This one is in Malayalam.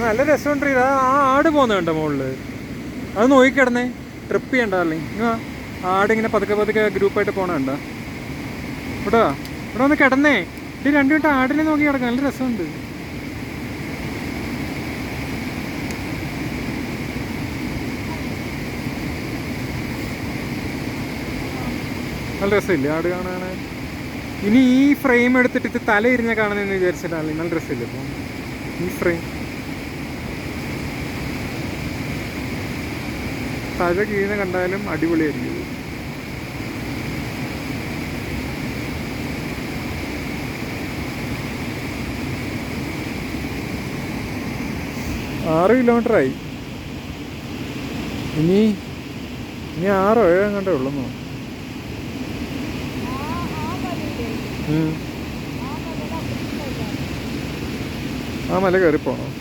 നല്ല രസമുണ്ട്. ഇത് ആ ആട് പോകുന്നത് കണ്ടോ മുകളിൽ? അത് നോക്കിക്കിടന്നേ, ട്രിപ്പ് ചെയ്യണ്ട അല്ലെങ്കിൽ ആടിങ്ങനെ പതുക്കെ പതുക്കെ ഗ്രൂപ്പായിട്ട് പോകണണ്ട. ഇവിടെ ഇവിടെ ഒന്ന് കിടന്നേ, ഇത് രണ്ടു മിനിറ്റ് ആടിനെ നോക്കി കിടക്കാം. നല്ല രസമുണ്ട്. നല്ല രസമില്ലേ ആട് കാണാൻ? ഇനി ഈ ഫ്രെയിം എടുത്തിട്ട് ഇത് തല ഇരിഞ്ഞ കാണുന്നതെന്ന് വിചാരിച്ചിട്ടാണ്. നല്ല രസമില്ല ഇപ്പം ഈ ഫ്രെയിം. തല കീഴിനെ കണ്ടാലും അടിപൊളിയായിരിക്കും. ആറ് കിലോമീറ്ററായി. ഇനി 6 or 7 കണ്ടേ ഉള്ളൂ. ആ മല കയറി പോകണം.